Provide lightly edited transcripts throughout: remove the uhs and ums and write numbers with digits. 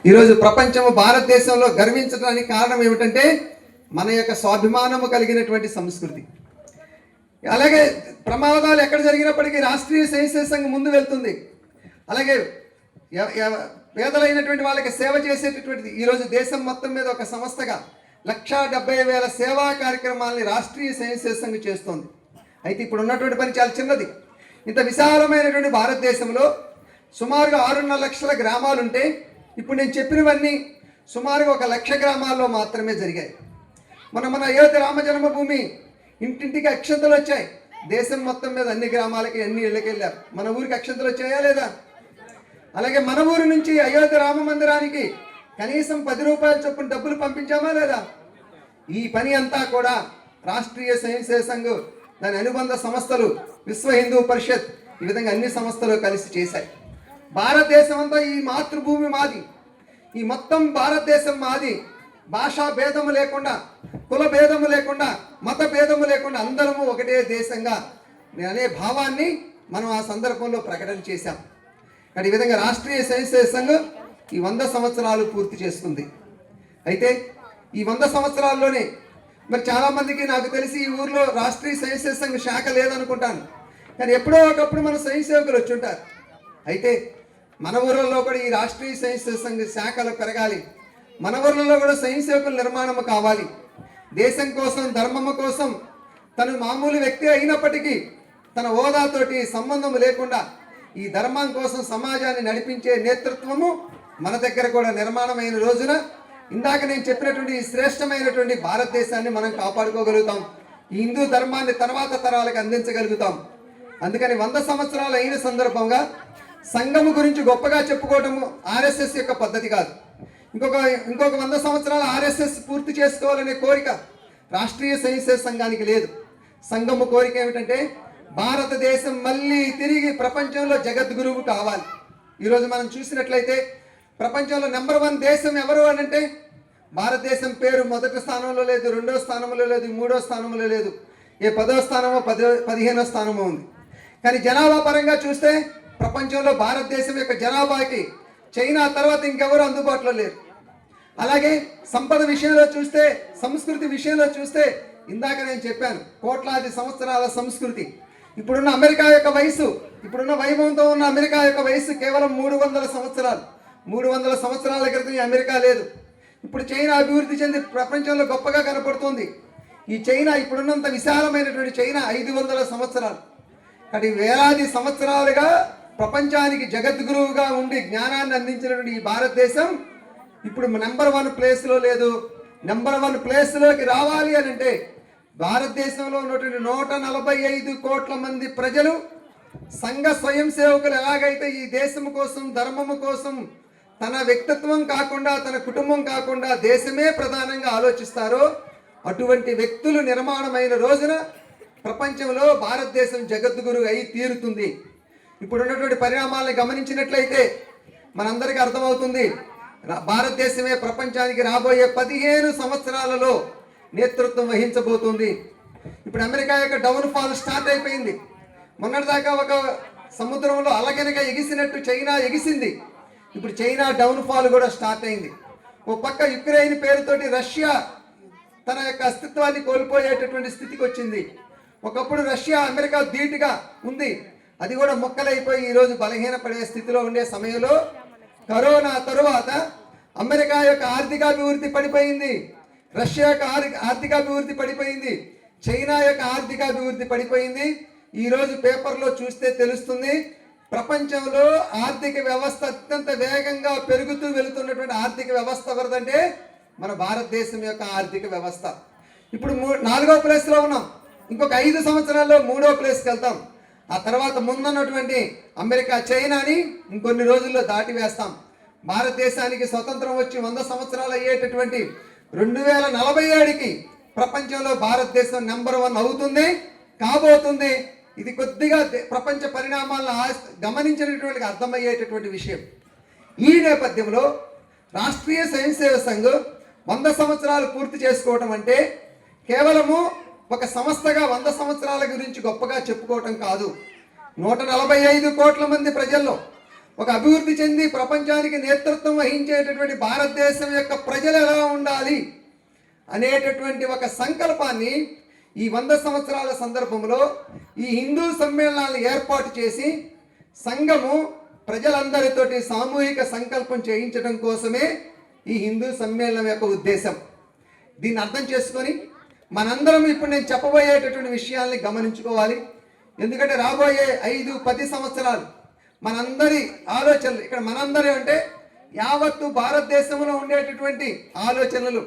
ఈరోజు ప్రపంచము భారతదేశంలో గర్వించడానికి కారణం ఏమిటంటే మన యొక్క స్వాభిమానము కలిగినటువంటి సంస్కృతి. అలాగే ప్రమాదాలు ఎక్కడ జరిగినప్పటికీ రాష్ట్రీయ స్వయం సంఘం ముందు వెళ్తుంది. అలాగే పేదలైనటువంటి వాళ్ళకి సేవ చేసేటటువంటిది. ఈరోజు దేశం మొత్తం మీద ఒక సంస్థగా 1,70,000 సేవా కార్యక్రమాలని రాష్ట్రీయ స్వయం సంఘం చేస్తోంది. అయితే ఇప్పుడు ఉన్నటువంటి పని చాలా చిన్నది. ఇంత విశాలమైనటువంటి భారతదేశంలో సుమారుగా 6.5 లక్షల గ్రామాలు ఉంటే ఇప్పుడు నేను చెప్పినవన్నీ సుమారుగా 1 లక్ష గ్రామాల్లో మాత్రమే జరిగాయి. మన అయోధ్య రామ జన్మభూమి ఇంటింటికి అక్షంతలు వచ్చాయి. దేశం మొత్తం మీద అన్ని గ్రామాలకి అన్ని ఇళ్ళకి వెళ్ళారు. మన ఊరికి అక్షంతలు వచ్చాయా లేదా? అలాగే మన ఊరి నుంచి అయోధ్య రామ మందిరానికి కనీసం 10 రూపాయల చొప్పున డబ్బులు పంపించామా లేదా? ఈ పని అంతా కూడా రాష్ట్రీయ స్వయం సంఘం, దాని అనుబంధ సంస్థలు, విశ్వ హిందూ పరిషత్, ఈ విధంగా అన్ని సంస్థలు కలిసి చేశాయి. భారతదేశం అంతా ఈ మాతృభూమి మాది, ఈ మొత్తం భారతదేశం మాది. భాషా భేదము లేకుండా, కుల భేదము లేకుండా, మత భేదము లేకుండా అందరము ఒకటే దేశంగా అనే భావాన్ని మనం ఆ సందర్భంలో ప్రకటన చేశాం. కానీ ఈ విధంగా రాష్ట్రీయ స్వయం సంఘం ఈ 100 సంవత్సరాలు పూర్తి చేసుకుంది. అయితే ఈ 100 సంవత్సరాల్లోనే మరి చాలామందికి నాకు తెలిసి ఈ ఊర్లో రాష్ట్రీయ స్వయం సంఘ శాఖ లేదనుకుంటాను. కానీ ఎప్పుడో ఒకప్పుడు మన స్వయం సేవకులు వచ్చి ఉంటారు. అయితే మన ఊర్లలో కూడా ఈ రాష్ట్రీయ స్వయం సంఘ శాఖలు పెరగాలి. మన ఊర్లలో కూడా స్వయం సేవకుల నిర్మాణము కావాలి. దేశం కోసం, ధర్మము కోసం తను మామూలు వ్యక్తి అయినప్పటికీ తన హోదాతోటి సంబంధం లేకుండా ఈ ధర్మం కోసం సమాజాన్ని నడిపించే నేతృత్వము మన దగ్గర కూడా నిర్మాణమైన రోజున ఇందాక నేను చెప్పినటువంటి ఈ శ్రేష్టమైనటువంటి భారతదేశాన్ని మనం కాపాడుకోగలుగుతాం. ఈ హిందూ ధర్మాన్ని తర్వాత తరాలకు అందించగలుగుతాం. అందుకని 100 సంవత్సరాలు అయిన సందర్భంగా సంఘము గురించి గొప్పగా చెప్పుకోవటము ఆర్ఎస్ఎస్ యొక్క పద్ధతి కాదు. ఇంకొక 100 సంవత్సరాలు ఆర్ఎస్ఎస్ పూర్తి చేసుకోవాలనే కోరిక రాష్ట్రీయ స్వయం సంఘానికి లేదు. సంఘము కోరిక ఏమిటంటే భారతదేశం మళ్ళీ తిరిగి ప్రపంచంలో జగద్గురువు కావాలి. ఈరోజు మనం చూసినట్లయితే ప్రపంచంలో నెంబర్ 1 దేశం ఎవరు అని అంటే భారతదేశం పేరు మొదటి స్థానంలో లేదు, 2వ స్థానంలో లేదు, 3వ స్థానంలో లేదు. ఏ 10వ స్థానమో 15వ స్థానమో ఉంది. కానీ జనాభా పరంగా చూస్తే ప్రపంచంలో భారతదేశం యొక్క జనాభాకి చైనా తర్వాత ఇంకెవరు అందుబాటులో లేరు. అలాగే సంపద విషయంలో చూస్తే, సంస్కృతి విషయంలో చూస్తే ఇందాక నేను చెప్పాను కోట్లాది సంవత్సరాల సంస్కృతి. ఇప్పుడున్న అమెరికా యొక్క వయసు, ఇప్పుడున్న వైభవంతో ఉన్న అమెరికా యొక్క వయసు కేవలం 300 సంవత్సరాలు. 300 సంవత్సరాల క్రితం ఈ అమెరికా లేదు. ఇప్పుడు చైనా అభివృద్ధి చెంది ప్రపంచంలో గొప్పగా కనపడుతుంది. ఈ చైనా ఇప్పుడున్నంత విశాలమైనటువంటి చైనా 500 సంవత్సరాలు. కానీ వేలాది సంవత్సరాలుగా ప్రపంచానికి జగద్గురువుగా ఉండి జ్ఞానాన్ని అందించినటువంటి ఈ భారతదేశం ఇప్పుడు నెంబర్ 1 ప్లేస్లో లేదు. నెంబర్ 1 ప్లేస్లోకి రావాలి అని అంటే భారతదేశంలో ఉన్నటువంటి 145 కోట్ల మంది ప్రజలు సంఘ స్వయం సేవకులు ఎలాగైతే ఈ దేశం కోసం, ధర్మము కోసం తన వ్యక్తిత్వం కాకుండా, తన కుటుంబం కాకుండా దేశమే ప్రధానంగా ఆలోచిస్తారో అటువంటి వ్యక్తులు నిర్మాణమైన రోజున ప్రపంచంలో భారతదేశం జగద్గురు అయి తీరుతుంది. ఇప్పుడు ఉన్నటువంటి పరిణామాలను గమనించినట్లయితే మనందరికీ అర్థమవుతుంది భారతదేశమే ప్రపంచానికి రాబోయే 15 సంవత్సరాలలో నేతృత్వం వహించబోతుంది. ఇప్పుడు అమెరికా యొక్క డౌన్ ఫాల్ స్టార్ట్ అయిపోయింది. మొన్నటిదాకా ఒక సముద్రంలో అలగనక ఎగిసినట్టు చైనా ఎగిసింది. ఇప్పుడు చైనా డౌన్ ఫాల్ కూడా స్టార్ట్ అయింది. ఓ పక్క యుక్రెయిన్ పేరుతోటి రష్యా తన యొక్క అస్తిత్వాన్ని కోల్పోయేటటువంటి స్థితికి వచ్చింది. ఒకప్పుడు రష్యా అమెరికా ధీటుగా ఉంది, అది కూడా మొక్కలైపోయి ఈరోజు బలహీనపడే స్థితిలో ఉండే సమయంలో కరోనా తరువాత అమెరికా యొక్క ఆర్థికాభివృద్ధి పడిపోయింది, రష్యా యొక్క ఆర్థికాభివృద్ధి పడిపోయింది, చైనా యొక్క ఆర్థికాభివృద్ధి పడిపోయింది. ఈరోజు పేపర్లో చూస్తే తెలుస్తుంది ప్రపంచంలో ఆర్థిక వ్యవస్థ అత్యంత వేగంగా పెరుగుతూ వెళుతున్నటువంటి ఆర్థిక వ్యవస్థ ఎవరిదంటే మన భారతదేశం యొక్క ఆర్థిక వ్యవస్థ. ఇప్పుడు 4వ ప్లేస్లో ఉన్నాం. ఇంకొక 5 సంవత్సరాల్లో 3వ ప్లేస్కి వెళ్తాం. ఆ తర్వాత ముందున్నటువంటి అమెరికా, చైనాని ఇంకొన్ని రోజుల్లో దాటి వేస్తాం. భారతదేశానికి స్వతంత్రం వచ్చి 100 సంవత్సరాలు అయ్యేటటువంటి 2047కి ప్రపంచంలో భారతదేశం నెంబర్ 1 అవుతుంది, కాబోతుంది. ఇది కొద్దిగా ప్రపంచ పరిణామాలను గమనించినటువంటి అర్థమయ్యేటటువంటి విషయం. ఈ నేపథ్యంలో రాష్ట్రీయ స్వయం సంఘం 100 సంవత్సరాలు పూర్తి చేసుకోవటం అంటే కేవలము ఒక సంస్థగా 100 సంవత్సరాల గురించి గొప్పగా చెప్పుకోవటం కాదు. 145 కోట్ల మంది ప్రజల్లో ఒక అభివృద్ధి చెంది ప్రపంచానికి నేతృత్వం వహించేటటువంటి భారతదేశం యొక్క ప్రజలు ఎలా ఉండాలి అనేటటువంటి ఒక సంకల్పాన్ని ఈ 100 సంవత్సరాల సందర్భంలో ఈ హిందూ సమ్మేళనాలను ఏర్పాటు చేసి సంఘము ప్రజలందరితోటి సామూహిక సంకల్పం చేయించడం కోసమే ఈ హిందూ సమ్మేళనం యొక్క ఉద్దేశం. దీన్ని అర్థం చేసుకొని మనందరం ఇప్పుడు నేను చెప్పబోయేటటువంటి విషయాల్ని గమనించుకోవాలి. ఎందుకంటే రాబోయే 5-10 సంవత్సరాలు మనందరి ఆలోచనలు, ఇక్కడ మనందరి అంటే యావత్తు భారతదేశంలో ఉండేటటువంటి ఆలోచనలు,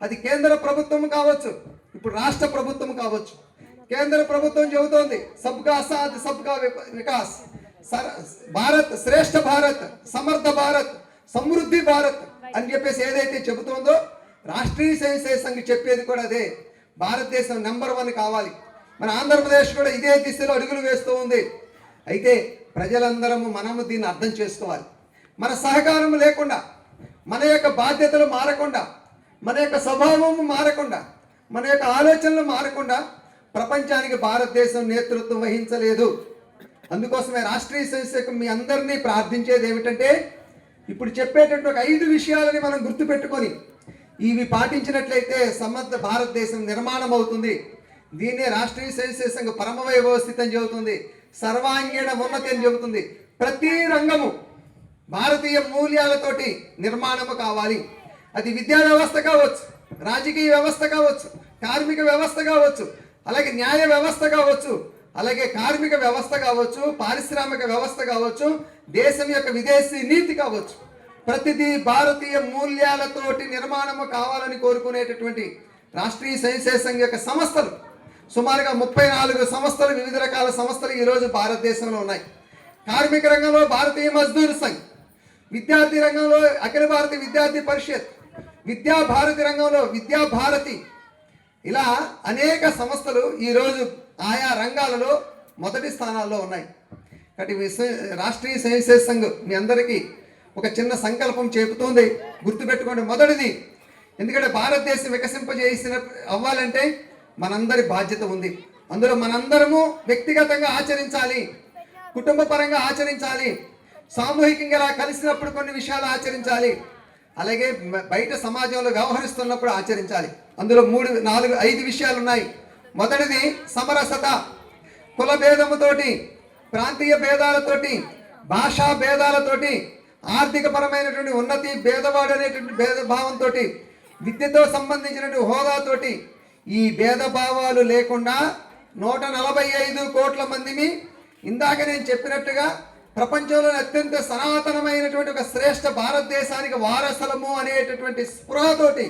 అది కేంద్ర ప్రభుత్వం కావచ్చు, ఇప్పుడు రాష్ట్ర ప్రభుత్వం కావచ్చు. కేంద్ర ప్రభుత్వం చెబుతోంది సబ్కా సాథ్ సబ్కా వికాస్, భారత్ శ్రేష్ఠ భారత్, సమర్థ భారత్, సమృద్ధి భారత్ అని చెప్పేసి ఏదైతే చెబుతోందో రాష్ట్రీయ స్వయం సేవక్ సంఘ్ చెప్పేది కూడా అదే. భారతదేశం నెంబర్ 1 కావాలి. మన ఆంధ్రప్రదేశ్ కూడా ఇదే దిశలో అడుగులు వేస్తూ ఉంది. అయితే ప్రజలందరము మనము దీన్ని అర్థం చేసుకోవాలి. మన సహకారం లేకుండా, మన యొక్క బాధ్యతలు మారకుండా, మన యొక్క స్వభావము మారకుండా, మన యొక్క ఆలోచనలు మారకుండా ప్రపంచానికి భారతదేశం నేతృత్వం వహించలేదు. అందుకోసమే రాష్ట్రీయ స్వయం సేవక్ మీ అందరినీ ప్రార్థించేది ఏమిటంటే, ఇప్పుడు చెప్పేటటువంటి ఒక 5 విషయాలని మనం గుర్తుపెట్టుకొని ఇవి పాటించినట్లయితే సమర్థ భారతదేశం నిర్మాణం అవుతుంది. దీన్నే రాష్ట్రీయ స్వయం సేవక్ సంఘ్ పరమవైభవ స్థితి అని చెబుతుంది, సర్వాంగీణ ఉన్నతి అని చెబుతుంది. ప్రతి రంగము భారతీయ మూల్యాలతోటి నిర్మాణము కావాలి. అది విద్యా వ్యవస్థ కావచ్చు, రాజకీయ వ్యవస్థ కావచ్చు, కార్మిక వ్యవస్థ కావచ్చు, అలాగే న్యాయ వ్యవస్థ కావచ్చు, అలాగే కార్మిక వ్యవస్థ కావచ్చు, పారిశ్రామిక వ్యవస్థ కావచ్చు, దేశం యొక్క విదేశీ నీతి కావచ్చు. ప్రతిదీ భారతీయ మూల్యాలతోటి నిర్మాణము కావాలని కోరుకునేటటువంటి రాష్ట్రీయ స్వయం సేవక్ సంఘ్ యొక్క సంస్థలు సుమారుగా 34 సంస్థలు, వివిధ రకాల సంస్థలు ఈరోజు భారతదేశంలో ఉన్నాయి. కార్మిక రంగంలో భారతీయ మజ్దూర్ సంఘ్, విద్యార్థి రంగంలో అఖిల భారతీయ విద్యార్థి పరిషత్, విద్యా భారతి రంగంలో విద్యా భారతి, ఇలా అనేక సంస్థలు ఈరోజు ఆయా రంగాలలో మొదటి స్థానాల్లో ఉన్నాయి. కాబట్టి రాష్ట్రీయ స్వయం సేవక్ సంఘ్ మీ అందరికీ ఒక చిన్న సంకల్పం చెబుతోంది, గుర్తుపెట్టుకోండి. మొదటిది, ఎందుకంటే భారతదేశం వికసింపజేసిన అవ్వాలంటే మనందరి బాధ్యత ఉంది. అందులో మనందరము వ్యక్తిగతంగా ఆచరించాలి, కుటుంబ పరంగా ఆచరించాలి, సామూహికంగా ఇలా కలిసినప్పుడు కొన్ని విషయాలు ఆచరించాలి, అలాగే బయట సమాజంలో వ్యవహరిస్తున్నప్పుడు ఆచరించాలి. అందులో 3, 4, 5 విషయాలు ఉన్నాయి. మొదటిది సమరసత. కుల భేదముతోటి, ప్రాంతీయ భేదాలతోటి, భాషా భేదాలతోటి, ఆర్థిక పరమైనటువంటి ఉన్నతి, భేదవాడు అనేటువంటి భేదభావంతో, విద్యతో సంబంధించినటువంటి హోదాతోటి, ఈ భేదభావాలు లేకుండా 145 కోట్ల మందిని ఇందాక నేను చెప్పినట్టుగా ప్రపంచంలోని అత్యంత సనాతనమైనటువంటి ఒక శ్రేష్ఠ భారతదేశానికి వారసులము అనేటటువంటి స్పృహతోటి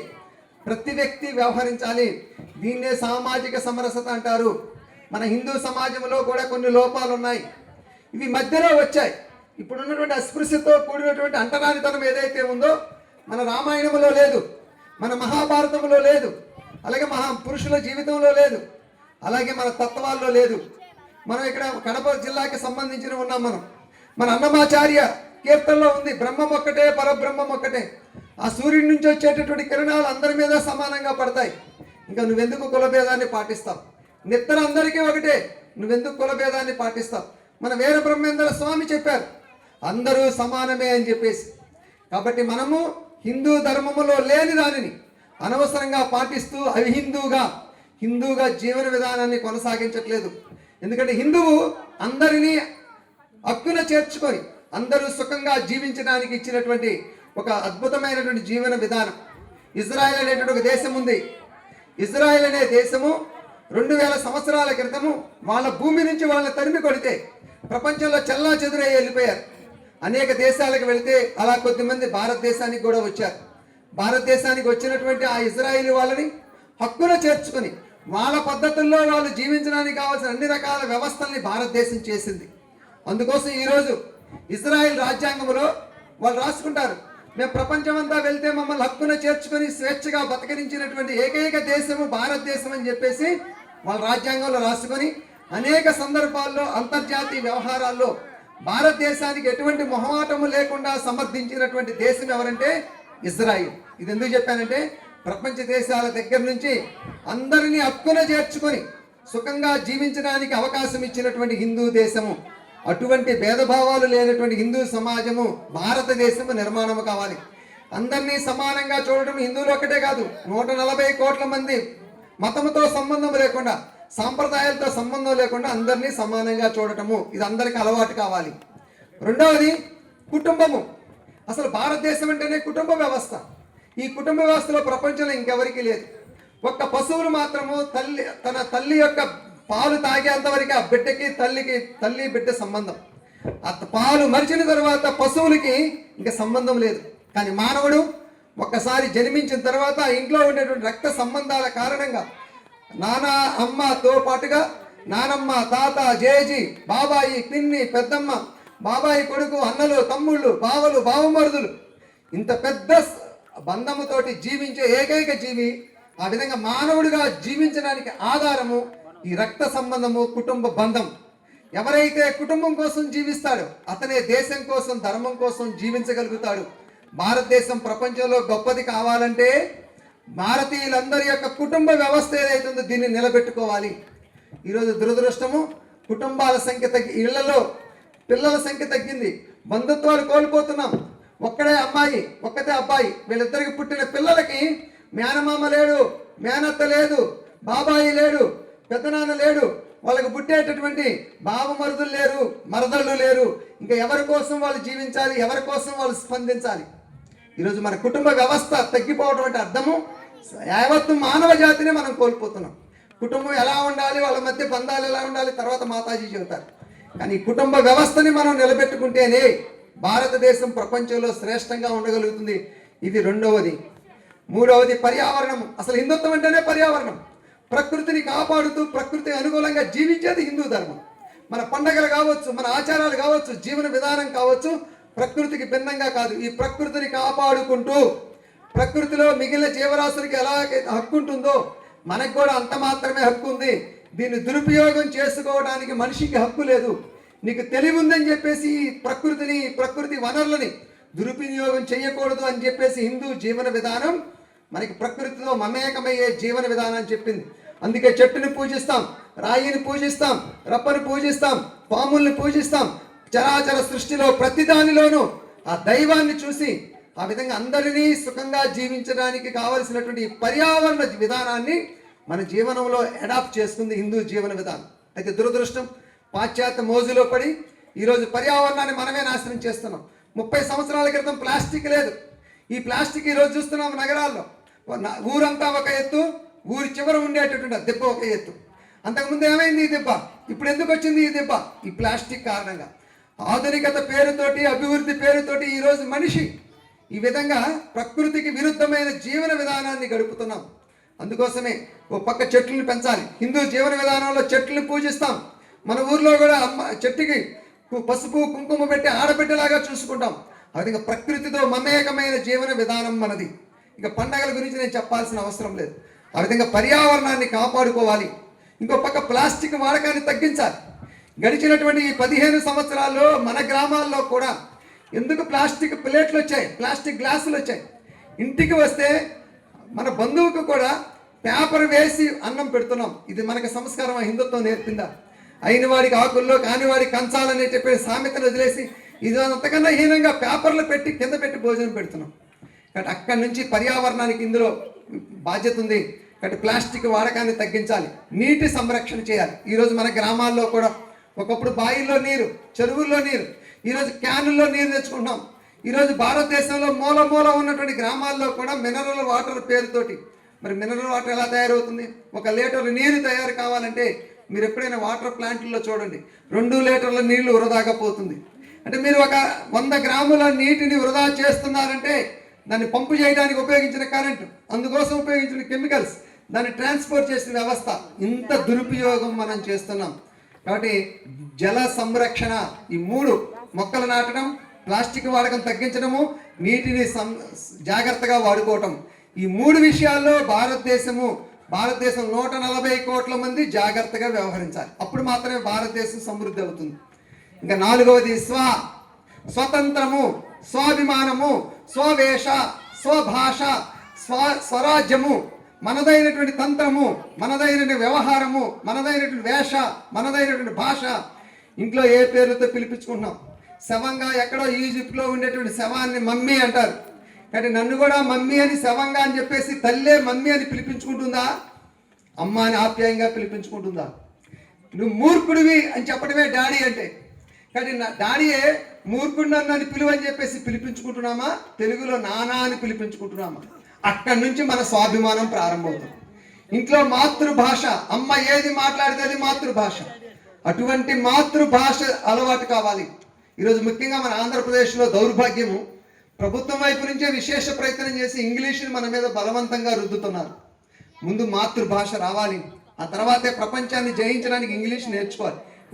ప్రతి వ్యక్తి వ్యవహరించాలి. దీన్నే సామాజిక సమరసత అంటారు. మన హిందూ సమాజంలో కూడా కొన్ని లోపాలు ఉన్నాయి, ఇవి మధ్యలో వచ్చాయి. ఇప్పుడున్నటువంటి అస్పృశ్యతో కూడినటువంటి అంటరానితనం ఏదైతే ఉందో మన రామాయణంలో లేదు, మన మహాభారతంలో లేదు, అలాగే మహాపురుషుల జీవితంలో లేదు, అలాగే మన తత్వాల్లో లేదు. మనం ఇక్కడ కడప జిల్లాకి సంబంధించిన ఉన్నాం. మన అన్నమాచార్య కీర్తనలో ఉంది, బ్రహ్మం ఒక్కటే, పరబ్రహ్మం ఒక్కటే. ఆ సూర్యుడి నుంచి వచ్చేటటువంటి కిరణాలు అందరి మీద సమానంగా పడతాయి. ఇంకా నువ్వెందుకు కులభేదాన్ని పాటిస్తావు? నిద్ర అందరికీ ఒకటే, నువ్వెందుకు కులభేదాన్ని పాటిస్తావు? మన వీర బ్రహ్మేంద్ర స్వామి చెప్పారు అందరూ సమానమే అని చెప్పేసి. కాబట్టి మనము హిందూ ధర్మములో లేని దానిని అనవసరంగా పాటిస్తూ హిందూగా జీవన విధానాన్ని కొనసాగించట్లేదు. ఎందుకంటే హిందువు అందరినీ హక్కున చేర్చుకొని అందరూ సుఖంగా జీవించడానికి ఇచ్చినటువంటి ఒక అద్భుతమైనటువంటి జీవన విధానం. ఇజ్రాయెల్ అనేటువంటి ఒక దేశం ఉంది. ఇజ్రాయెల్ అనే దేశము 2000 సంవత్సరాల క్రితము వాళ్ళ భూమి నుంచి వాళ్ళని తరిమి కొడితే ప్రపంచంలో చెల్లా చెదురై వెళ్ళిపోయారు. అనేక దేశాలకు వెళితే అలా కొద్దిమంది భారతదేశానికి కూడా వచ్చారు. భారతదేశానికి వచ్చినటువంటి ఆ ఇజ్రాయిల్ వాళ్ళని హక్కున చేర్చుకొని వాళ్ళ పద్ధతుల్లో వాళ్ళు జీవించడానికి కావాల్సిన అన్ని రకాల వ్యవస్థల్ని భారతదేశం చేసింది. అందుకోసం ఈరోజు ఇజ్రాయిల్ రాజ్యాంగంలో వాళ్ళు రాసుకుంటారు, మేము ప్రపంచమంతా వెళ్తే మమ్మల్ని హక్కున చేర్చుకొని స్వేచ్ఛగా బతకరించినటువంటి ఏకైక దేశము భారతదేశం అని చెప్పేసి వాళ్ళ రాజ్యాంగంలో రాసుకొని అనేక సందర్భాల్లో అంతర్జాతీయ వ్యవహారాల్లో భారతదేశానికి ఎటువంటి మొహమాటము లేకుండా సమర్థించినటువంటి దేశం ఎవరంటే ఇజ్రాయిల్. ఇది ఎందుకు చెప్పానంటే ప్రపంచ దేశాల దగ్గర నుంచి అందరినీ హక్కున చేర్చుకొని సుఖంగా జీవించడానికి అవకాశం ఇచ్చినటువంటి హిందూ దేశము. అటువంటి భేదభావాలు లేనటువంటి హిందూ సమాజము భారతదేశము నిర్మాణము కావాలి. అందరినీ సమానంగా చూడడం హిందువులు ఒక్కటే కాదు, 140 కోట్ల మంది మతముతో సంబంధం లేకుండా, సాంప్రదాయాలతో సంబంధం లేకుండా అందరినీ సమానంగా చూడటము, ఇది అందరికీ అలవాటు కావాలి. రెండవది కుటుంబము. అసలు భారతదేశం అంటేనే కుటుంబ వ్యవస్థ. ఈ కుటుంబ వ్యవస్థలో ప్రపంచంలో ఇంకెవరికి లేదు. ఒక్క పశువులు మాత్రము తన తల్లి యొక్క పాలు తాగేంతవరకు ఆ బిడ్డకి తల్లి బిడ్డ సంబంధం. ఆ పాలు మరిచిన తర్వాత పశువులకి ఇంకా సంబంధం లేదు. కానీ మానవుడు ఒక్కసారి జన్మించిన తర్వాత ఇంట్లో ఉండేటువంటి రక్త సంబంధాల కారణంగా నాన్న అమ్మతో పాటుగా నానమ్మ, తాత, జేజీ, బాబాయి, పిన్ని, పెద్దమ్మ, బాబాయి కొడుకు, అన్నలు, తమ్ముళ్ళు, బావలు, బావమరుదులు, ఇంత పెద్ద బంధముతోటి జీవించే ఏకైక జీవి. ఆ విధంగా మానవుడిగా జీవించడానికి ఆధారము ఈ రక్త సంబంధము, కుటుంబ బంధం. ఎవరైతే కుటుంబం కోసం జీవిస్తాడో అతనే దేశం కోసం, ధర్మం కోసం జీవించగలుగుతాడు. భారతదేశం ప్రపంచంలో గొప్పది కావాలంటే భారతీయులందరి యొక్క కుటుంబ వ్యవస్థ ఏదైతుందో దీన్ని నిలబెట్టుకోవాలి. ఈరోజు దురదృష్టము, కుటుంబాల సంఖ్య ఇళ్లలో పిల్లల సంఖ్య తగ్గింది, బంధుత్వాలు కోల్పోతున్నాం. ఒక్కడే అమ్మాయి, ఒక్కతే అబ్బాయి, వీళ్ళిద్దరికి పుట్టిన పిల్లలకి మేనమామ లేడు, మేనత్త లేదు, బాబాయి లేడు, పెద్దనాన్న లేడు, వాళ్ళకి పుట్టేటటువంటి బావమరుదులు లేరు, మరదళ్ళు లేరు. ఇంకా ఎవరి కోసం వాళ్ళు జీవించాలి, ఎవరి కోసం వాళ్ళు స్పందించాలి? ఈరోజు మన కుటుంబ వ్యవస్థ తగ్గిపోవడం అంటే అర్థము యావత్తు మానవ జాతిని మనం కోల్పోతున్నాం. కుటుంబం ఎలా ఉండాలి, వాళ్ళ మధ్య బంధాలు ఎలా ఉండాలి తర్వాత మాతాజీ చెబుతారు. కానీ కుటుంబ వ్యవస్థని మనం నిలబెట్టుకుంటేనే భారతదేశం ప్రపంచంలో శ్రేష్టంగా ఉండగలుగుతుంది. ఇది రెండవది. మూడవది పర్యావరణం. అసలు హిందుత్వం అంటేనే పర్యావరణం. ప్రకృతిని కాపాడుతూ ప్రకృతి అనుకూలంగా జీవించేది హిందూ ధర్మం. మన పండగలు కావచ్చు, మన ఆచారాలు కావచ్చు, జీవన విధానం కావచ్చు, ప్రకృతికి భిన్నంగా కాదు. ఈ ప్రకృతిని కాపాడుకుంటూ ప్రకృతిలో మిగిలిన జీవరాశులకి ఎలా హక్కు ఉంటుందో మనకు కూడా అంత మాత్రమే హక్కు ఉంది. దీన్ని దురుపయోగం చేసుకోవడానికి మనిషికి హక్కు లేదు. నీకు తెలివి ఉందని చెప్పేసి ప్రకృతి వనరులని దురుపయోగం చేయకూడదు అని చెప్పేసి హిందూ జీవన విధానం మనకి ప్రకృతిలో మమేకమయ్యే జీవన విధానం చెప్పింది. అందుకే చెట్టుని పూజిస్తాం, రాయిని పూజిస్తాం, రప్పని పూజిస్తాం, పాముల్ని పూజిస్తాం. చరాచర సృష్టిలో ప్రతి దానిలోనూ ఆ దైవాన్ని చూసి ఆ విధంగా అందరినీ సుఖంగా జీవించడానికి కావలసినటువంటి పర్యావరణ విధానాన్ని మన జీవనంలో అడాప్ట్ చేసుకుంది హిందూ జీవన విధానం. అయితే దురదృష్టం, పాశ్చాత్య మోజులో పడి ఈరోజు పర్యావరణాన్ని మనమే నాశనం చేస్తున్నాం. 30 సంవత్సరాల క్రితం ప్లాస్టిక్ లేదు. ఈ ప్లాస్టిక్ ఈరోజు చూస్తున్నాం నగరాల్లో. ఊరంతా ఒక ఎత్తు, ఊరి చివర ఉండేటటువంటి దెబ్బ ఒక ఎత్తు. అంతకుముందు ఏమైంది ఈ దెబ్బ? ఇప్పుడు ఎందుకు వచ్చింది ఈ దెబ్బ? ఈ ప్లాస్టిక్ కారణంగా. ఆధునికత పేరుతోటి, అభివృద్ధి పేరుతోటి ఈరోజు మనిషి ఈ విధంగా ప్రకృతికి విరుద్ధమైన జీవన విధానాన్ని గడుపుతున్నాం. అందుకోసమే ఓ పక్క చెట్లను పెంచాలి. హిందూ జీవన విధానంలో చెట్లను పూజిస్తాం. మన ఊర్లో కూడా చెట్టుకి పసుపు కుంకుమ పెట్టి ఆడబిడ్డలాగా చూసుకుంటాం. ఆ విధంగా ప్రకృతితో మమేకమైన జీవన విధానం మనది. ఇక పండగల గురించి నేను చెప్పాల్సిన అవసరం లేదు. ఆ విధంగా పర్యావరణాన్ని కాపాడుకోవాలి. ఇంకో పక్క ప్లాస్టిక్ వాడకాన్ని తగ్గించాలి. గడిచినటువంటి ఈ 15 సంవత్సరాల్లో మన గ్రామాల్లో కూడా ఎందుకు ప్లాస్టిక్ ప్లేట్లు వచ్చాయి, ప్లాస్టిక్ గ్లాసులు వచ్చాయి. ఇంటికి వస్తే మన బంధువుకు కూడా పేపర్ వేసి అన్నం పెడుతున్నాం. ఇది మనకి సంస్కారం హిందుత్వం నేర్పిందా? అయిన వాడికి ఆకుల్లో కానివాడికి కంచాలని చెప్పే సామెతను వదిలేసి ఇది అంతకన్నా హీనంగా పేపర్లు పెట్టి కింద పెట్టి భోజనం పెడుతున్నాం. కాబట్టి అక్కడి నుంచి పర్యావరణానికి ఇందులో బాధ్యత ఉంది. కాబట్టి ప్లాస్టిక్ వాడకాన్ని తగ్గించాలి, నీటి సంరక్షణ చేయాలి. ఈరోజు మన గ్రామాల్లో కూడా ఒకప్పుడు బాయిల్లో నీరు, చెరువుల్లో నీరు, ఈరోజు క్యానుల్లో నీరు తెచ్చుకుంటున్నాం. ఈరోజు భారతదేశంలో మూల ఉన్నటువంటి గ్రామాల్లో కూడా మినరల్ వాటర్ పేరుతోటి, మరి మినరల్ వాటర్ ఎలా తయారవుతుంది? 1 లీటర్ నీరు తయారు కావాలంటే మీరు ఎప్పుడైనా వాటర్ ప్లాంట్లో చూడండి, 2 లీటర్ల నీళ్లు వృధాగా పోతుంది. అంటే మీరు ఒక 100 గ్రాముల నీటిని వృధా చేస్తున్నారంటే దాన్ని పంపు చేయడానికి ఉపయోగించిన కరెంటు, అందుకోసం ఉపయోగించిన కెమికల్స్, దాన్ని ట్రాన్స్పోర్ట్ చేసిన వ్యవస్థ, ఇంత దురుపయోగం మనం చేస్తున్నాం. కాబట్టి జల సంరక్షణ, ఈ 3 మొక్కలు నాటడం, ప్లాస్టిక్ వాడకం తగ్గించడము, నీటిని జాగ్రత్తగా వాడుకోవటం, ఈ 3 విషయాల్లో భారతదేశం 140 కోట్ల మంది జాగ్రత్తగా వ్యవహరించాలి. అప్పుడు మాత్రమే భారతదేశం సమృద్ధి అవుతుంది. ఇంకా 4వది స్వతంత్రము, స్వాభిమానము, స్వవేష, స్వభాష, స్వరాజ్యము, మనదైనటువంటి తంత్రము, మనదైనటువంటి వ్యవహారము, మనదైనటువంటి వేష, మనదైనటువంటి భాష, ఇంట్లో ఏ పేరుతో పిలిపించుకుంటున్నాం. శవంగా ఎక్కడో ఈజిప్ట్లో ఉండేటువంటి శవాన్ని మమ్మీ అంటారు. కానీ నన్ను కూడా మమ్మీ అని శవంగా అని చెప్పేసి తల్లే మమ్మీ అని పిలిపించుకుంటుందా? అమ్మ అని ఆప్యాయంగా పిలిపించుకుంటుందా? నువ్వు మూర్ఖుడివి అని చెప్పడమే డాడీ అంటే. కానీ నా డాడీయే మూర్ఖుడు నన్ను అని పిలువని చెప్పేసి పిలిపించుకుంటున్నామా? తెలుగులో నానా అని పిలిపించుకుంటున్నామా? అక్కడి నుంచి మన స్వాభిమానం ప్రారంభమవుతుంది. ఇంట్లో మాతృభాష, అమ్మ ఏది మాట్లాడితే అది మాతృభాష. అటువంటి మాతృభాష అలవాటు కావాలి. ఈరోజు ముఖ్యంగా మన ఆంధ్రప్రదేశ్లో దౌర్భాగ్యము, ప్రభుత్వం వైపు నుంచే విశేష ప్రయత్నం చేసి ఇంగ్లీష్ని మన మీద బలవంతంగా రుద్దుతున్నారు. ముందు మాతృభాష రావాలి, ఆ తర్వాతే ప్రపంచాన్ని జయించడానికి ఇంగ్లీష్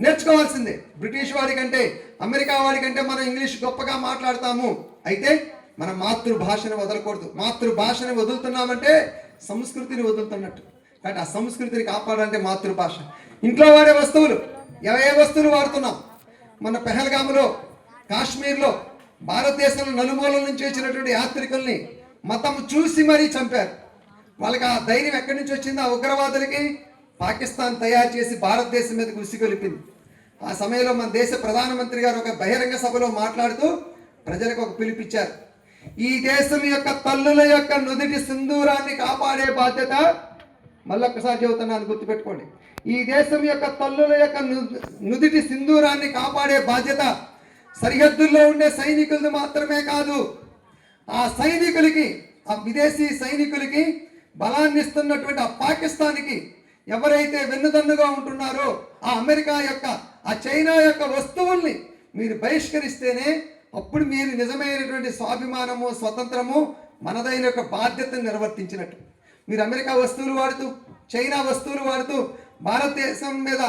నేర్చుకోవాల్సిందే. బ్రిటిష్ వాడికంటే అమెరికా వాడికంటే మనం ఇంగ్లీష్ గొప్పగా మాట్లాడతాము. అయితే మన మాతృభాషను వదలకూడదు. మాతృభాషని వదులుతున్నామంటే సంస్కృతిని వదులుతున్నట్టు. కాబట్టి ఆ సంస్కృతిని కాపాడాలంటే మాతృభాష. ఇంట్లో వాడే వస్తువులు, ఏ వస్తువులు వాడుతున్నాం? మన పెహల్గాములో, కాశ్మీర్లో భారతదేశంలో నలుమూలల నుంచి వచ్చినటువంటి యాత్రికుల్ని మతం చూసి మరీ చంపారు. వాళ్ళకి ఆ ధైర్యం ఎక్కడి నుంచి వచ్చింది? ఆ ఉగ్రవాదులకి పాకిస్తాన్ తయారు చేసి భారతదేశం మీదకి ఉసిగొలిపింది. ఆ సమయంలో మన దేశ ప్రధానమంత్రి గారు ఒక బహిరంగ సభలో మాట్లాడుతూ ప్రజలకు ఒక పిలుపిచ్చారు. ఈ దేశం యొక్క తల్లుల యొక్క నుదిటి సింధూరాన్ని కాపాడే బాధ్యత, మళ్ళొక్కసారి చెబుతున్నాను గుర్తుపెట్టుకోండి, ఈ దేశం యొక్క తల్లుల యొక్క నుదిటి సింధూరాన్ని కాపాడే బాధ్యత సరిహద్దుల్లో ఉండే సైనికులది మాత్రమే కాదు, ఆ సైనికులకి, ఆ విదేశీ సైనికులకి బలాన్ని ఇస్తున్నటువంటి ఆ పాకిస్తాన్కి ఎవరైతే వెన్నుదన్నుగా ఉంటున్నారో ఆ అమెరికా యొక్క, ఆ చైనా యొక్క వస్తువుల్ని మీరు బహిష్కరిస్తేనే అప్పుడు మీరు నిజమైనటువంటి స్వాభిమానము, స్వతంత్రము, మనదైన యొక్క బాధ్యతను నిర్వర్తించినట్టు. మీరు అమెరికా వస్తువులు వాడుతూ, చైనా వస్తువులు వాడుతూ భారతదేశం మీద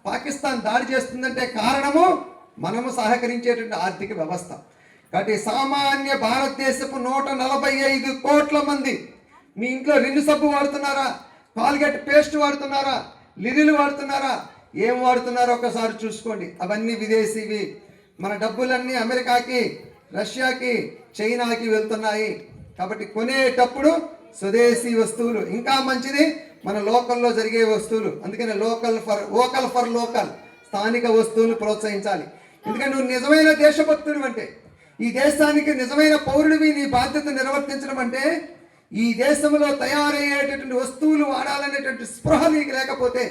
పాకిస్తాన్ దాడి చేస్తుందంటే కారణము మనము సహకరించేటువంటి ఆర్థిక వ్యవస్థ. కాబట్టి సామాన్య భారతదేశపు 145 కోట్ల మంది మీ ఇంట్లో రిన్ను సబ్బు వాడుతున్నారా? కాల్గేట్ పేస్ట్ వాడుతున్నారా? లిరిలు వాడుతున్నారా? ఏం వాడుతున్నారో ఒకసారి చూసుకోండి. అవన్నీ విదేశీవి. మన డబ్బులన్నీ అమెరికాకి, రష్యాకి, చైనాకి వెళ్తున్నాయి. కాబట్టి కొనేటప్పుడు స్వదేశీ వస్తువులు, ఇంకా మంచిది మన లోకల్లో జరిగే వస్తువులు. అందుకని వోకల్ ఫర్ లోకల్, స్థానిక వస్తువులు ప్రోత్సహించాలి. ఎందుకంటే నువ్వు నిజమైన దేశభక్తుడు అంటే, ఈ దేశానికి నిజమైన పౌరుడివి, నీ బాధ్యత నిర్వర్తించడం అంటే ఈ దేశంలో తయారయ్యేటటువంటి వస్తువులు వాడాలనేటువంటి స్పృహ నీకు లేకపోతే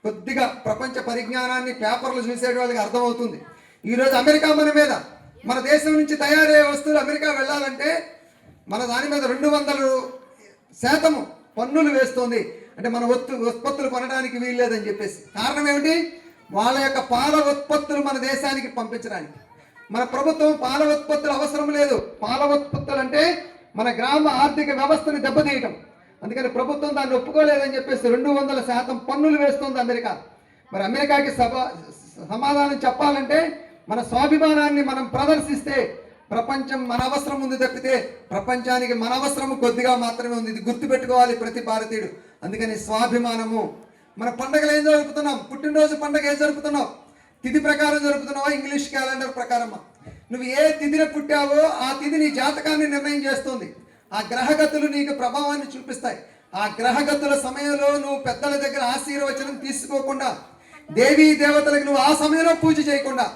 కొద్దిగా ప్రపంచ పరిజ్ఞానాన్ని పేపర్లు చూసే వాళ్ళకి అర్థమవుతుంది. ఈరోజు అమెరికా మన మీద, మన దేశం నుంచి తయారయ్యే వస్తువులు అమెరికా వెళ్ళాలంటే మన దాని మీద 200% పన్నులు వేస్తుంది. అంటే మన ఉత్పత్తులు కొనడానికి వీల్లేదని చెప్పేసి. కారణం ఏమిటి? వాళ్ళ యొక్క పాల ఉత్పత్తులు మన దేశానికి పంపించడానికి. మన ప్రభుత్వం పాల ఉత్పత్తులు అవసరం లేదు. పాల ఉత్పత్తులు అంటే మన గ్రామ ఆర్థిక వ్యవస్థని దెబ్బతీయటం. అందుకని ప్రభుత్వం దాన్ని ఒప్పుకోలేదని చెప్పేసి 200% పన్నులు వేస్తుంది అమెరికా. మరి అమెరికాకి సమాధానం చెప్పాలంటే మన స్వాభిమానాన్ని మనం ప్రదర్శిస్తే ప్రపంచం మన అవసరం ఉంది తప్పితే ప్రపంచానికి మన అవసరం కొద్దిగా మాత్రమే ఉంది. ఇది గుర్తుపెట్టుకోవాలి ప్రతి భారతీయుడు. అందుకని స్వాభిమానము. మన పండుగలు ఏం జరుపుతున్నాం? పుట్టినరోజు పండుగ ఏం జరుపుతున్నావు? తిథి ప్రకారం జరుపుతున్నావా? English calendar ప్రకారమా? నువ్వు ఏ తిథిని పుట్టావో ఆ తిథి నీ జాతకాన్ని నిర్ణయం చేస్తుంది. ఆ గ్రహగతులు నీకు ప్రభావాన్ని చూపిస్తాయి. ఆ గ్రహగతుల సమయంలో నువ్వు పెద్దల దగ్గర ఆశీర్వచనం తీసుకోకుండా, దేవీ దేవతలకు నువ్వు ఆ సమయంలో పూజ చేయకుండా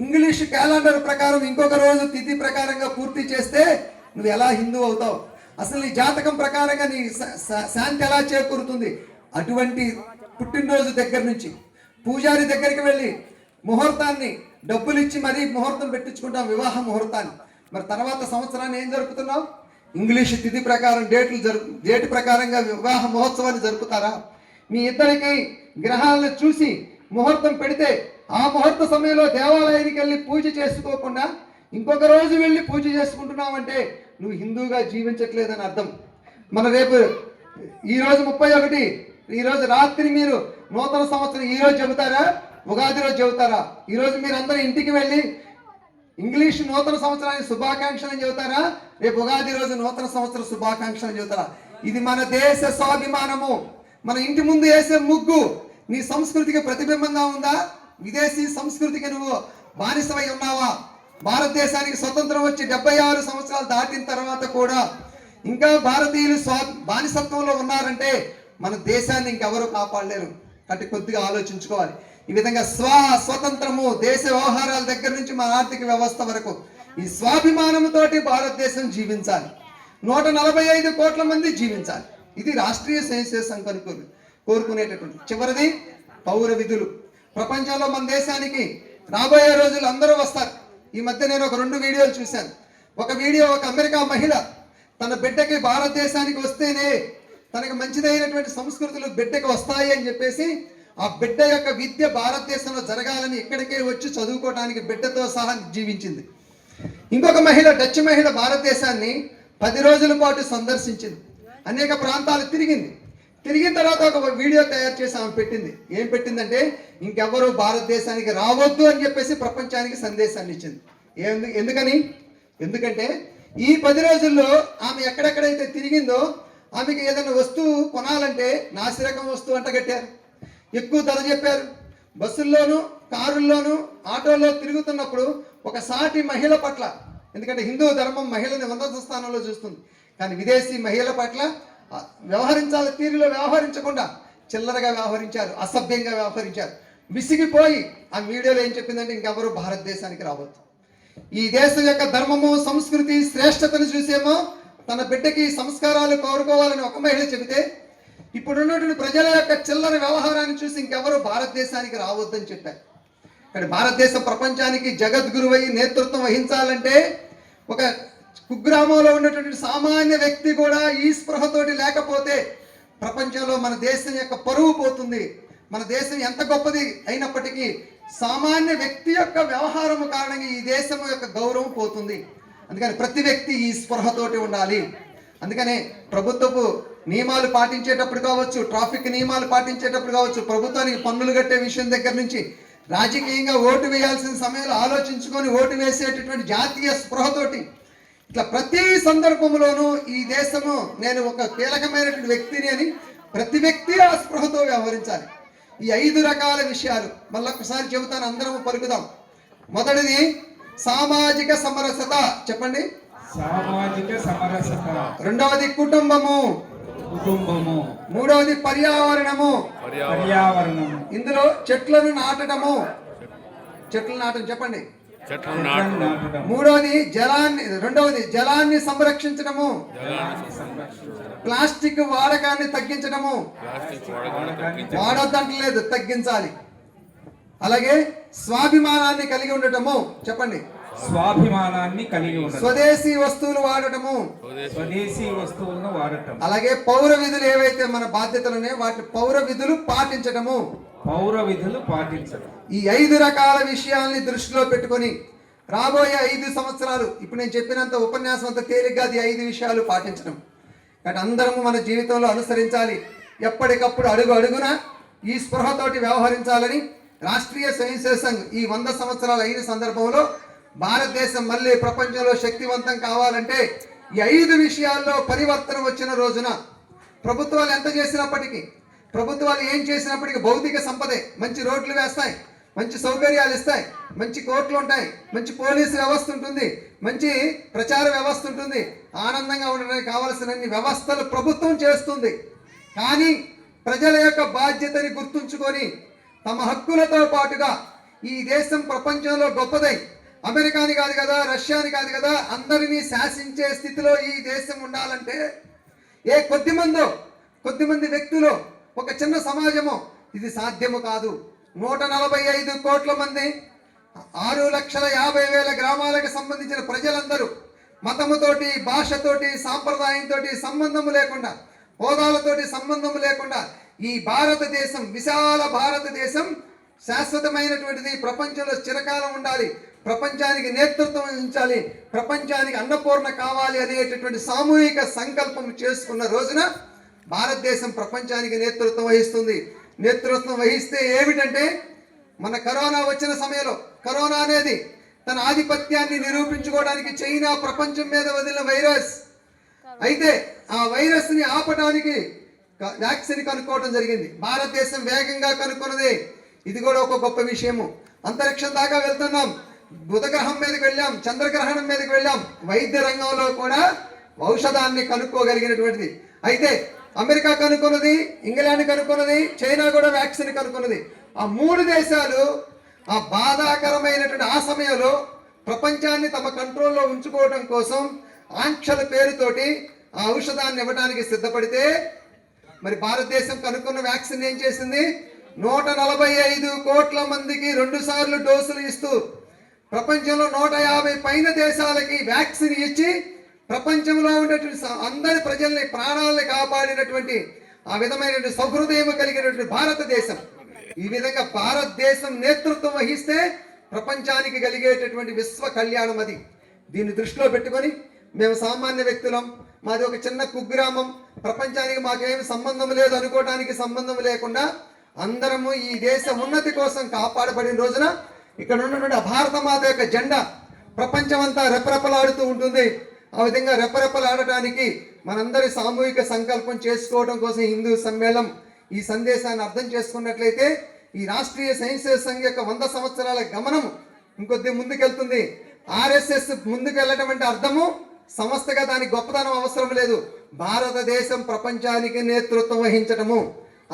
ఇంగ్లీష్ క్యాలెండర్ ప్రకారం ఇంకొక రోజు తిథి ప్రకారంగా పూర్తి చేస్తే నువ్వు ఎలా హిందూ అవుతావు? అసలు నీ జాతకం ప్రకారంగా నీ శాంతి ఎలా చేకూరుతుంది? అటువంటి పుట్టినరోజు దగ్గర నుంచి పూజారి దగ్గరికి వెళ్ళి ముహూర్తాన్ని డబ్బులు ఇచ్చి మరీ ముహూర్తం పెట్టించుకుంటాం, వివాహ ముహూర్తాన్ని. మరి తర్వాత సంవత్సరాన్ని ఏం జరుపుతున్నావు? ఇంగ్లీష్ తిథి ప్రకారం డేట్ ప్రకారంగా వివాహ మహోత్సవాన్ని జరుపుతారా? మీ ఇద్దరికి గ్రహాలను చూసి ముహూర్తం పెడితే ఆ ముహూర్త సమయంలో దేవాలయానికి వెళ్ళి పూజ చేసుకోకుండా ఇంకొక రోజు వెళ్ళి పూజ చేసుకుంటున్నావంటే నువ్వు హిందూగా జీవించట్లేదని అర్థం. మన రేపు ఈరోజు 31, ఈరోజు రాత్రి మీరు నూతన సంవత్సరం ఈరోజు చెబుతారా? ఉగాది రోజు చెబుతారా? ఈరోజు మీరు అందరూ ఇంటికి వెళ్ళి ఇంగ్లీష్ నూతన సంవత్సరానికి శుభాకాంక్షలు చెబుతారా? రేపు ఉగాది రోజు నూతన సంవత్సర శుభాకాంక్షలు చెబుతారా? ఇది మన దేశ స్వాభిమానము. మన ఇంటి ముందు వేసే ముగ్గు నీ సంస్కృతికి ప్రతిబింబంగా ఉందా? విదేశీ సంస్కృతికి నువ్వు బానిసమై ఉన్నావా? భారతదేశానికి స్వతంత్రం వచ్చి 76 సంవత్సరాలు దాటిన తర్వాత కూడా ఇంకా భారతీయులు బానిసత్వంలో ఉన్నారంటే మన దేశాన్ని ఇంకెవరూ కాపాడలేరు. కాబట్టి కొద్దిగా ఆలోచించుకోవాలి. ఈ విధంగా స్వతంత్రము, దేశ వ్యవహారాల దగ్గర నుంచి మన ఆర్థిక వ్యవస్థ వరకు ఈ స్వాభిమానంతోటి భారతదేశం జీవించాలి. 145 కోట్ల మంది జీవించాలి. ఇది రాష్ట్రీయ స్వయం సంఘం కోరుకునేటటువంటి. చివరిది పౌర విధులు. ప్రపంచంలో మన దేశానికి రాబోయే రోజులు అందరూ వస్తారు. ఈ మధ్య నేను ఒక 2 వీడియోలు చూశాను. ఒక వీడియో, ఒక అమెరికా మహిళ తన బిడ్డకి భారతదేశానికి వస్తేనే తనకి మంచిదైనటువంటి సంస్కృతులు బిడ్డకి వస్తాయి అని చెప్పేసి ఆ బిడ్డ యొక్క విద్య భారతదేశంలో జరగాలని ఇక్కడికే వచ్చి చదువుకోవడానికి బిడ్డతో సహా జీవించింది. ఇంకొక మహిళ, డచ్ మహిళ, భారతదేశాన్ని 10 రోజుల పాటు సందర్శించింది. అనేక ప్రాంతాలు తిరిగిన తర్వాత ఒక వీడియో తయారు చేసి ఆమె పెట్టింది. ఏం పెట్టిందంటే, ఇంకెవ్వరూ భారతదేశానికి రావద్దు అని చెప్పేసి ప్రపంచానికి సందేశాన్ని ఇచ్చింది. ఎందుకంటే ఈ 10 రోజుల్లో ఆమె ఎక్కడెక్కడైతే తిరిగిందో ఆమెకి ఏదైనా వస్తువు కొనాలంటే నాసిరకం వస్తువు అంట కట్టారు, ఎక్కువ ధర చెప్పారు. బస్సుల్లోనూ కారుల్లోనూ ఆటోల్లో తిరుగుతున్నప్పుడు ఒక సాటి మహిళ పట్ల, ఎందుకంటే హిందూ ధర్మం మహిళని ఉన్నత స్థానంలో చూస్తుంది, కానీ విదేశీ మహిళ పట్ల వ్యవహరించాలి తీరులో వ్యవహరించకుండా చిల్లరగా వ్యవహరించారు, అసభ్యంగా వ్యవహరించారు. విసిగిపోయి ఆ వీడియోలో ఏం చెప్పిందంటే, ఇంకెవరు భారతదేశానికి రావద్దు. ఈ దేశం యొక్క ధర్మము, సంస్కృతి, శ్రేష్టతను చూసేమో తన బిడ్డకి సంస్కారాలు కోరుకోవాలని ఒక మహిళ చెబితే, ఇప్పుడున్నటువంటి ప్రజల యొక్క చిల్లర వ్యవహారాన్ని చూసి ఇంకెవరు భారతదేశానికి రావద్దని చెప్పారు. కానీ భారతదేశం ప్రపంచానికి జగద్గురువై నేతృత్వం వహించాలంటే ఒక కుగ్రామంలో ఉన్నటువంటి సామాన్య వ్యక్తి కూడా ఈ స్పృహతోటి లేకపోతే ప్రపంచంలో మన దేశం యొక్క పరువు పోతుంది. మన దేశం ఎంత గొప్పది అయినప్పటికీ సామాన్య వ్యక్తి యొక్క వ్యవహారము కారణంగా ఈ దేశం యొక్క గౌరవం పోతుంది. అందుకని ప్రతి వ్యక్తి ఈ స్పృహతోటి ఉండాలి. అందుకనే ప్రభుత్వపు నియమాలు పాటించేటప్పుడు కావచ్చు, ట్రాఫిక్ నియమాలు పాటించేటప్పుడు కావచ్చు, ప్రభుత్వానికి పన్నులు కట్టే విషయం దగ్గర నుంచి రాజకీయంగా ఓటు వేయాల్సిన సమయంలో ఆలోచించుకొని ఓటు వేసేటటువంటి జాతీయ స్పృహతోటి ఇట్లా ప్రతి సందర్భంలోనూ ఈ దేశము నేను ఒక కీలకమైనటువంటి వ్యక్తిని అని ప్రతి వ్యక్తి ఆ స్పృహతో వ్యవహరించాలి. ఈ 5 రకాల విషయాలు మళ్ళొకసారి చెబుతాను, అందరము పలుకుదాం. మొదటిది సామాజిక సమరసత. చెప్పండి. సామాజిక సమరసత. రెండవది కుటుంబము. మూడవది పర్యావరణము. ఇందులో చెట్లను నాటడము. చెప్పండి. రెండవది జలాన్ని సంరక్షించడము. ప్లాస్టిక్ వాడకాన్ని తగ్గించడము. వాడొద్దంటలేదు, తగ్గించాలి. అలాగే స్వాభిమానాన్ని కలిగి ఉండటము. చెప్పండి. స్వాభిమానాన్ని కలిగి ఉండటం. స్వదేశీ వస్తువులు వాడటము. అలాగే పౌర విధులు ఏవైతే మన బాధ్యతలున్నాయో వాటి పౌర విధులు పాటించడము. ఈ 5 రకాల విషయాల్ని దృష్టిలో పెట్టుకొని రాబోయే 5 సంవత్సరాలు, ఇప్పుడు నేను చెప్పినంత ఉపన్యాసం అంత తేలిగ్గా 5 విషయాలు పాటించడం. కాబట్టి అందరము మన జీవితంలో అనుసరించాలి. ఎప్పటికప్పుడు అడుగు అడుగున ఈ స్పృహతోటి వ్యవహరించాలని రాష్ట్రీయ స్వయం సంఘ్ ఈ 100 సంవత్సరాలు అయిన సందర్భంలో భారతదేశం మళ్ళీ ప్రపంచంలో శక్తివంతం కావాలంటే ఈ 5 విషయాల్లో పరివర్తన వచ్చిన రోజున ప్రభుత్వాలు ఎంత చేసినప్పటికీ, ప్రభుత్వాలు ఏం చేసినప్పటికీ భౌతిక సంపదే, మంచి రోడ్లు వేస్తాయి, మంచి సౌకర్యాలు ఇస్తాయి, మంచి కోర్టులు ఉంటాయి, మంచి పోలీసు వ్యవస్థ ఉంటుంది, మంచి ప్రచార వ్యవస్థ ఉంటుంది, ఆనందంగా ఉండడానికి కావలసిన వ్యవస్థలు ప్రభుత్వం చేస్తుంది. కానీ ప్రజల యొక్క బాధ్యతని గుర్తుంచుకొని తమ హక్కులతో పాటుగా ఈ దేశం ప్రపంచంలో గొప్పదై అమెరికాని కాదు కదా, రష్యాని కాదు కదా, అందరినీ శాసించే స్థితిలో ఈ దేశం ఉండాలంటే కొద్దిమంది వ్యక్తులు, ఒక చిన్న సమాజము ఇది సాధ్యము కాదు. 145 కోట్ల మంది, 6,50,000 గ్రామాలకు సంబంధించిన ప్రజలందరూ మతముతోటి, భాషతోటి, సాంప్రదాయంతో సంబంధము లేకుండా, హోదాలతోటి సంబంధము లేకుండా ఈ భారతదేశం, విశాల భారతదేశం శాశ్వతమైనటువంటిది, ప్రపంచంలో చిరకాలం ఉండాలి, ప్రపంచానికి నేతృత్వం వహించాలి, ప్రపంచానికి అన్నపూర్ణ కావాలి అనేటటువంటి సామూహిక సంకల్పం చేసుకున్న రోజున భారతదేశం ప్రపంచానికి నేతృత్వం వహిస్తుంది. నేతృత్వం వహిస్తే ఏమిటంటే, మన కరోనా వచ్చిన సమయంలో, కరోనా అనేది తన ఆధిపత్యాన్ని నిరూపించుకోవడానికి చైనా ప్రపంచం మీద వదిలిన వైరస్. అయితే ఆ వైరస్ని ఆపడానికి వ్యాక్సిన్ కనుక్కోవడం జరిగింది. భారతదేశం వేగంగా కనుక్కున్నది. ఇది కూడా ఒక గొప్ప విషయము. అంతరిక్షం దాకా వెళ్తున్నాం, బుధగ్రహం మీదకి వెళ్ళాం, చంద్రగ్రహణం మీదకి వెళ్ళాం. వైద్య రంగంలో కూడా ఔషధాన్ని కనుక్కోగలిగినటువంటిది. అయితే అమెరికా కనుక్కున్నది, ఇంగ్లాండ్ కనుక్కున్నది, చైనా కూడా వ్యాక్సిన్ కనుక్కున్నది. ఆ 3 దేశాలు ఆ బాధాకరమైనటువంటి ఆ సమయంలో ప్రపంచాన్ని తమ కంట్రోల్లో ఉంచుకోవడం కోసం ఆంక్షల పేరుతోటి ఆ ఔషధాన్ని ఇవ్వడానికి సిద్ధపడితే మరి భారతదేశం కనుక్కున్న వ్యాక్సిన్ ఏం చేసింది? 145 కోట్ల మందికి 2 సార్లు డోసులు ఇస్తూ ప్రపంచంలో 150 పైన దేశాలకి వ్యాక్సిన్ ఇచ్చి ప్రపంచంలో ఉండేటువంటి అందరి ప్రజల్ని ప్రాణాలని కాపాడినటువంటి ఆ విధమైనటువంటి సౌహృదయం కలిగినటువంటి భారతదేశం. ఈ విధంగా భారతదేశం నేతృత్వం వహిస్తే ప్రపంచానికి కలిగేటటువంటి విశ్వ కళ్యాణం అది. దీన్ని దృష్టిలో పెట్టుకొని మేము సామాన్య వ్యక్తులం, మాది ఒక చిన్న కుగ్రామం, ప్రపంచానికి మాకేమి సంబంధం లేదు అనుకోవడానికి సంబంధం లేకుండా అందరము ఈ దేశ ఉన్నతి కోసం కాపాడబడిన రోజున ఇక్కడ ఉన్నటువంటి భారత మాత యొక్క జెండా ప్రపంచం అంతా రెపరెపలాడుతూ ఉంటుంది. ఆ విధంగా రెపరెపలాడటానికి మనందరి సామూహిక సంకల్పం చేసుకోవడం కోసం హిందూ సమ్మేళనం ఈ సందేశాన్ని అర్థం చేసుకున్నట్లయితే ఈ రాష్ట్రీయ స్వయం సంఘ యొక్క 100 సంవత్సరాల గమనం ఇంకొద్ది ముందుకెళ్తుంది. ఆర్ఎస్ఎస్ ముందుకు వెళ్ళటం అంటే అర్థము సంస్థగా దానికి గొప్పతనం అవసరం లేదు, భారతదేశం ప్రపంచానికి నేతృత్వం వహించటము.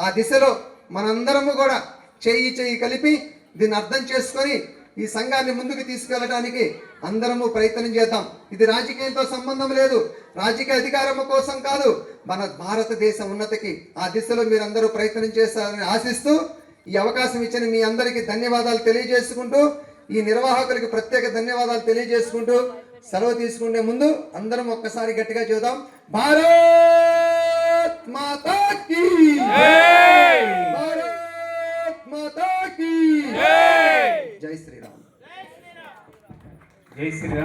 ఆ దిశలో మనందరము కూడా చెయ్యి కలిపి దీన్ని అర్థం చేసుకొని ఈ సంఘాన్ని ముందుకు తీసుకెళ్ళడానికి అందరము ప్రయత్నం చేద్దాం. ఇది రాజకీయంతో సంబంధం లేదు, రాజకీయ అధికారం కోసం కాదు, మన భారతదేశ ఉన్నతికి ఆ దిశలో మీరందరూ ప్రయత్నం చేస్తారని ఆశిస్తూ ఈ అవకాశం ఇచ్చిన మీ అందరికీ ధన్యవాదాలు తెలియజేసుకుంటూ, ఈ నిర్వాహకులకి ప్రత్యేక ధన్యవాదాలు తెలియజేసుకుంటూ సెలవు తీసుకునే ముందు అందరం ఒక్కసారి గట్టిగా చూద్దాం. భారత్